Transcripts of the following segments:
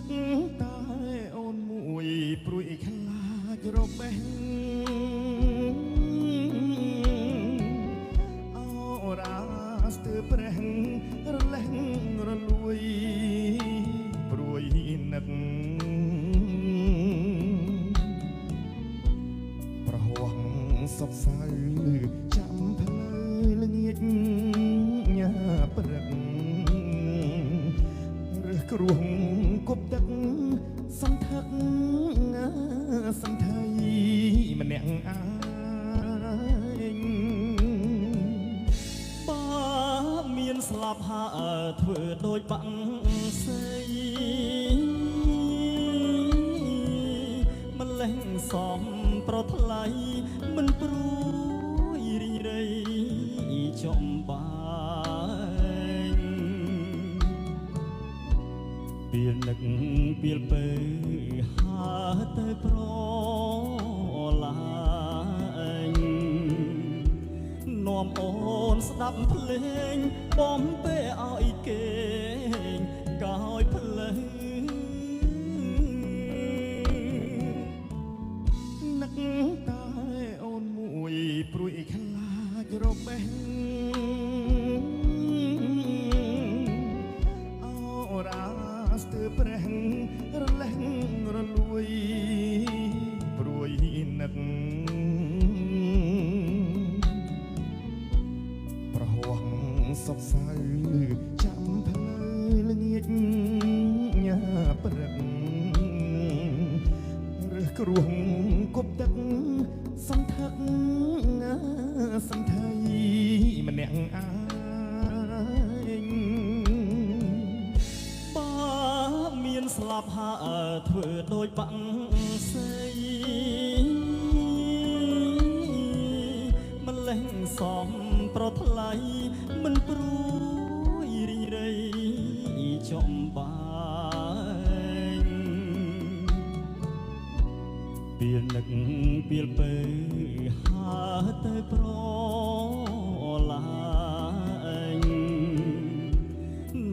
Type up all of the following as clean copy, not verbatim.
កតែអូនមួយព្រួយខ្លាចរបេះអរ៉ាស្ទើប្រេះរលេះរលួយព្រួយនឹកប្រហោះសពសៅចាំផ្លូវល្ងាចញ៉ាព្រឹករើសគ្រួងគប់ទឹកសន្ធឹកសន្ធៃម្នាក់ឯងបើមានស្លាប់ហើធ្វើដូចបាក់សៃម្លេះសំប្រថ្លៃមិនព្រួយរីរៃចំបាយពេលនឹកពេលពេលហើទៅប្រឡាញនាំអូនស្ដាប់ភ្លេងបំពេឲ្យគេងកោយភ្លើងនឹកតែអូនមួយព្រួយខ្លាចរបេះអរ៉ាស្ទើប្រេះរលេះរលួយព្រួយនឹកប្រហោះសពសៅចាំផ្លូវល្ងាចញ៉ាព្រឹករើសគ្រួងគប់ទឹកសន្ធឹកសន្ធៃម្នាក់ឯងបើមានស្លាប់ហើធ្វើដូចបាក់សៃម្លេះសំប្រថ្លៃមិនព្រួយរីរៃចំបាយពេលនឹកពេលពេលហើទៅប្រឡាញ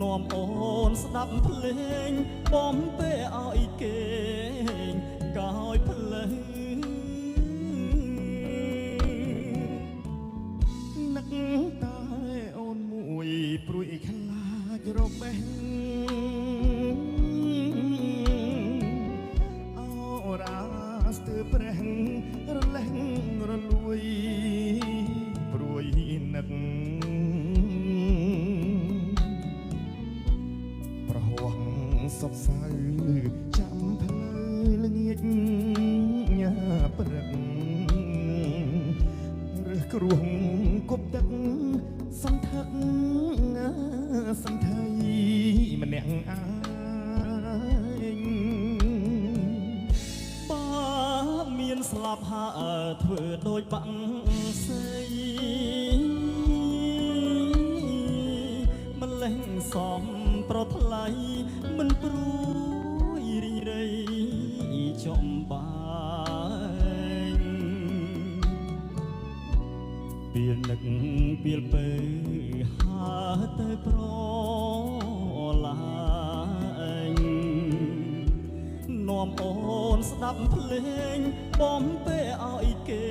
នាំអូនស្ដាប់ភ្លេងបំពេឲ្យគេងកោយភ្លើងនឹកតែអូនមួយព្រួយខ្លាចរបេះអរ៉ាស្ទើប្រេះរលេះរលួយព្រួយនឹកប្រហោះសពសៅចាំផ្លូវល្ងាចញ៉ាព្រឹករើសគ្រួងគប់ទឹកសន្ធឹកសន្ធៃម្នាក់ឯងបើមានស្លាប់ហើធ្វើដូចបាក់សៃម្លេះសំប្រថ្លៃមិនព្រួយរីរៃចំបាយពេលនឹកពេលពេលហើទៅប្រឡាញនាំអូនស្ដាប់ភ្លេងបំពេឲ្យគេ